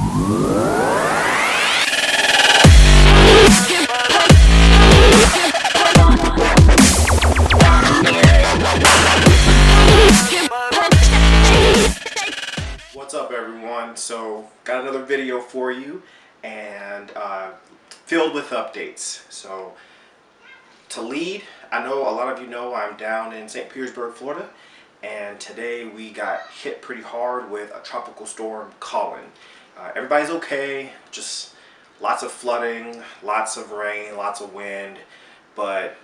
What's up, everyone? So got another video for you, and filled with updates. So to lead, I know a lot of you know I'm down in St. Petersburg, Florida, and today we got hit pretty hard with a tropical storm, Colin. Everybody's okay, just lots of flooding, lots of rain, lots of wind, but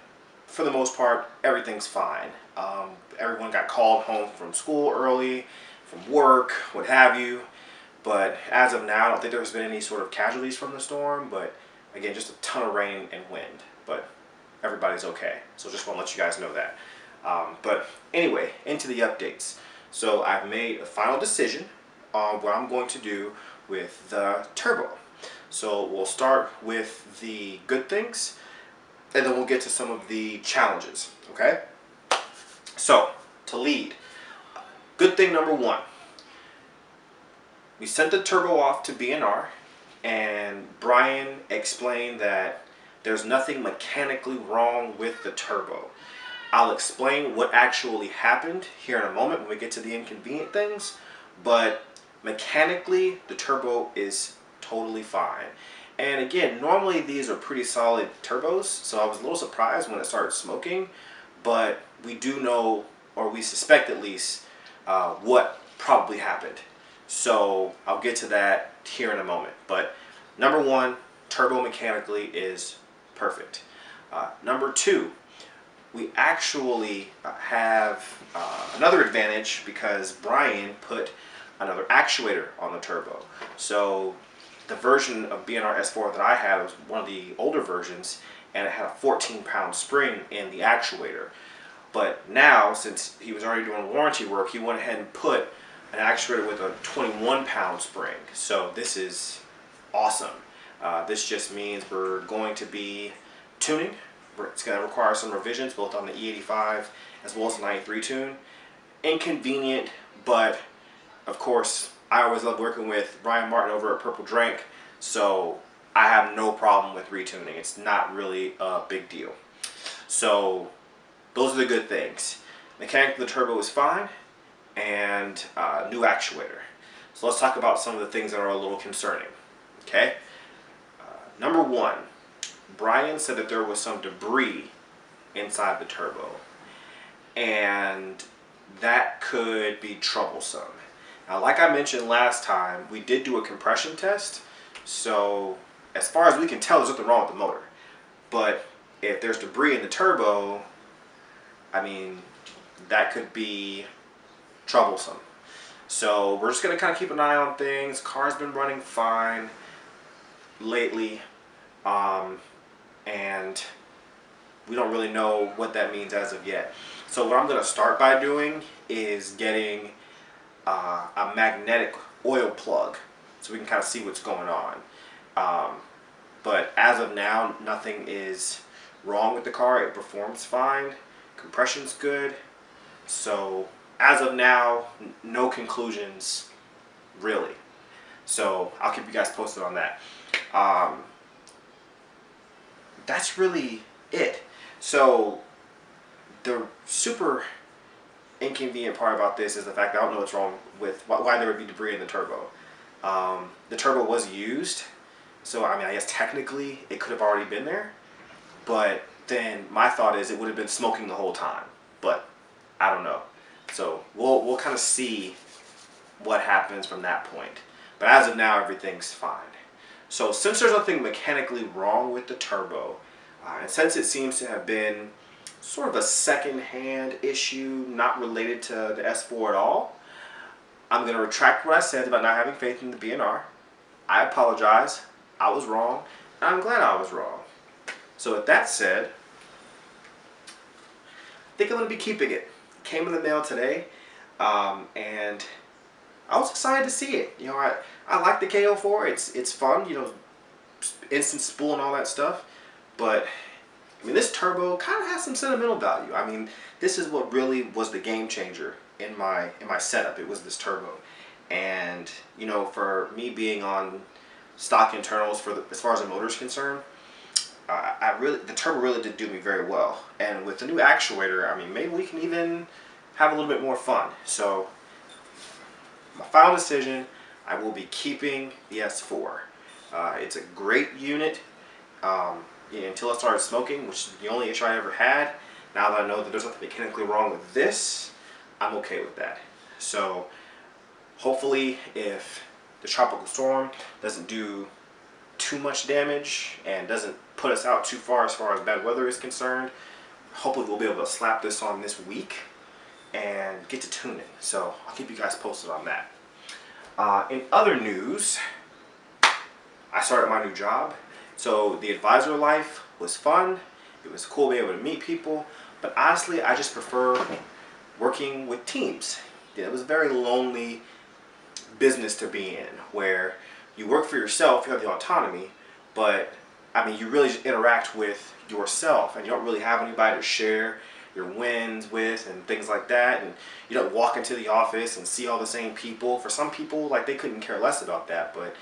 for the most part, everything's fine. Everyone got called home from school early, from work, what have you. But as of now, I don't think there's been any sort of casualties from the storm. But again, just a ton of rain and wind. But everybody's okay. So just want to let you guys know that. But anyway, into the updates. So I've made a final decision on what I'm going to do with the turbo. So we'll start with the good things, and then we'll get to some of the challenges, okay? So, to lead, good thing number one, we sent the turbo off to B&R, and Brian explained that there's nothing mechanically wrong with the turbo. I'll explain what actually happened here in a moment when we get to the inconvenient things, but mechanically, the turbo is totally fine. And again, normally these are pretty solid turbos, so I was a little surprised when it started smoking, but we do know, or we suspect at least, what probably happened. So I'll get to that here in a moment. But number one, turbo mechanically is perfect. Number two, we actually have another advantage because Brian put another actuator on the turbo. So the version of B&R S4 that I had was one of the older versions, and it had a 14-pound spring in the actuator. But now, since he was already doing warranty work, he went ahead and put an actuator with a 21-pound spring. So this is awesome. This just means we're going to be tuning. It's going to require some revisions both on the E85 as well as the 93 tune. Inconvenient, but of course, I always love working with Brian Martin over at Purple Drank, so I have no problem with retuning. It's not really a big deal. So those are the good things. Mechanically, the turbo is fine, and new actuator. So let's talk about some of the things that are a little concerning. Okay. Number one, Brian said that there was some debris inside the turbo, and that could be troublesome. Now, like I mentioned last time, we did do a compression test, so as far as we can tell, there's nothing wrong with the motor. But if there's debris in the turbo, I mean, that could be troublesome. So we're just going to kind of keep an eye on things. Car's been running fine lately, and we don't really know what that means as of yet. So what I'm going to start by doing is getting a magnetic oil plug so we can kind of see what's going on. But as of now, nothing is wrong with the car. It performs fine. Compression's good. So as of now, no conclusions really. So I'll keep you guys posted on that. That's really it. So the super inconvenient part about this is the fact that I don't know what's wrong with why there would be debris in the turbo. The turbo was used, so I mean, I guess technically it could have already been there, but then my thought is it would have been smoking the whole time, but I don't know. So we'll kind of see what happens from that point. But as of now, everything's fine. So since there's nothing mechanically wrong with the turbo, and since it seems to have been sort of a second-hand issue, not related to the S4 at all, I'm going to retract what I said about not having faith in the B&R. I apologize. I was wrong, and I'm glad I was wrong. So with that said, I think I'm going to be keeping it. It came in the mail today, and I was excited to see it. You know, I like the KO4. It's fun, you know, instant spool and all that stuff, but I mean, this turbo kind of has some sentimental value. I mean, this is what really was the game changer in my setup. It was this turbo, And you know, for me being on stock internals for as far as the motor is concerned, the turbo really did do me very well. And with the new actuator, I mean, maybe we can even have a little bit more fun. So my final decision, I will be keeping the S4. It's a great unit. Until I started smoking, which is the only issue I ever had. Now that I know that there's nothing mechanically wrong with this, I'm okay with that. So hopefully, if the tropical storm doesn't do too much damage and doesn't put us out too far as bad weather is concerned, hopefully we'll be able to slap this on this week and get to tuning. So I'll keep you guys posted on that. In other news, I started my new job. So the advisor life was fun. It was cool being able to meet people. But honestly, I just prefer working with teams. It was a very lonely business to be in, where you work for yourself, you have the autonomy, but I mean, you really just interact with yourself, and you don't really have anybody to share your wins with and things like that. And you don't walk into the office and see all the same people. For some people, like, they couldn't care less about that, but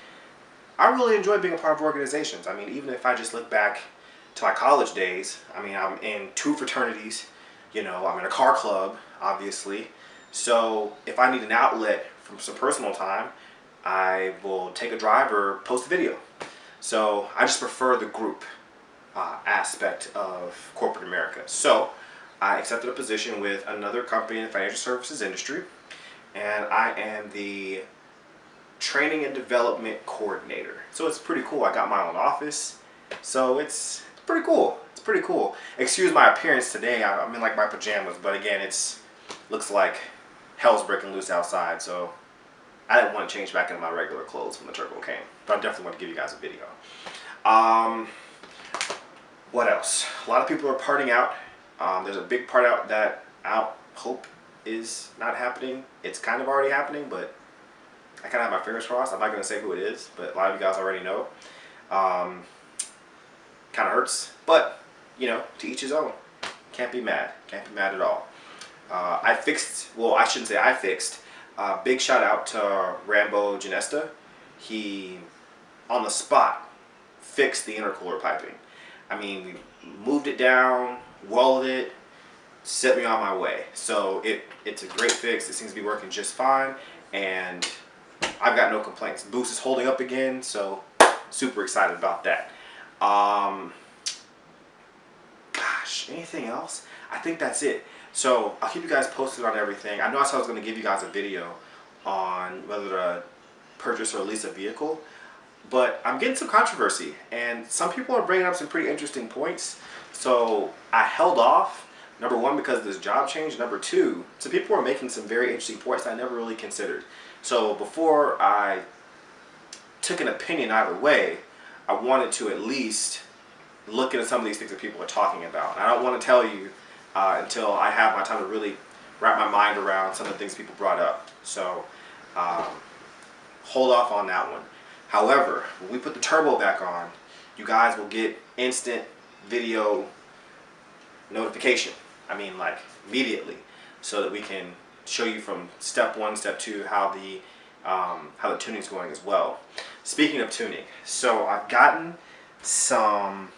I really enjoy being a part of organizations. I mean, even if I just look back to my college days, I mean, I'm in 2 fraternities, you know, I'm in a car club, obviously. So if I need an outlet from some personal time, I will take a drive or post a video. So I just prefer the group aspect of corporate America. So I accepted a position with another company in the financial services industry, and I am the training and development coordinator. So it's pretty cool. I got my own office, so it's pretty cool. It's pretty cool. Excuse my appearance today. I'm in like my pajamas, but again, it's looks like hell's breaking loose outside, so I didn't want to change back into my regular clothes when the turbo came, but I definitely want to give you guys a video. What else? A lot of people are parting out. There's a big part out that I hope is not happening. It's kind of already happening, but I kind of have my fingers crossed. I'm not going to say who it is, but a lot of you guys already know. Kind of hurts, but, you know, to each his own. Can't be mad. Can't be mad at all. I shouldn't say I fixed. Big shout out to Rambo Genesta. He, on the spot, fixed the intercooler piping. I mean, we moved it down, welded it, set me on my way. So it's a great fix. It seems to be working just fine, and I've got no complaints. Boost is holding up again, so super excited about that. Gosh, anything else? I think that's it. So I'll keep you guys posted on everything. I know I said I was going to give you guys a video on whether to purchase or lease a vehicle, but I'm getting some controversy, and some people are bringing up some pretty interesting points. So I held off, number one, because of this job change. Number two, some people are making some very interesting points that I never really considered. So before I took an opinion either way, I wanted to at least look into some of these things that people are talking about. And I don't want to tell you until I have my time to really wrap my mind around some of the things people brought up. So hold off on that one. However, when we put the turbo back on, you guys will get instant video notification. I mean, like, immediately, so that we can show you from step 1, step 2, how the tuning's going as well. Speaking of tuning, so I've gotten some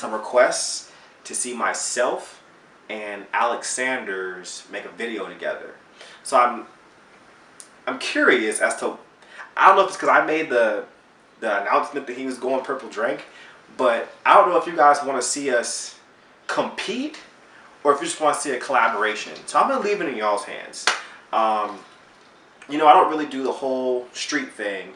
requests to see myself and Alex Sanders make a video together. So I'm curious as to, I don't know if it's because I made the announcement that he was going purple drink, but I don't know if you guys want to see us compete or if you just want to see a collaboration. So I'm going to leave it in y'all's hands. You know, I don't really do the whole street thing,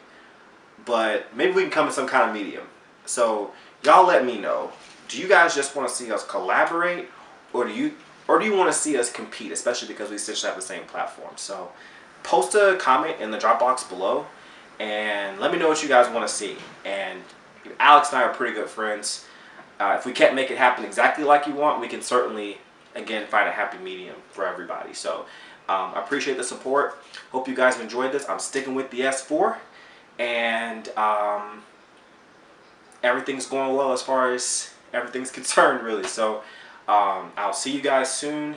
but maybe we can come to some kind of medium. So y'all let me know. Do you guys just want to see us collaborate, or do you want to see us compete, especially because we essentially have the same platform? So post a comment in the drop box below and let me know what you guys want to see. And Alex and I are pretty good friends. If we can't make it happen exactly like you want, we can certainly, again, find a happy medium for everybody. So I appreciate the support. Hope you guys have enjoyed this. I'm sticking with the S4, and everything's going well as far as everything's concerned, really. So I'll see you guys soon.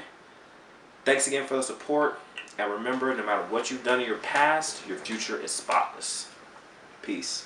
Thanks again for the support, And remember, no matter what you've done in your past, your future is spotless. Peace.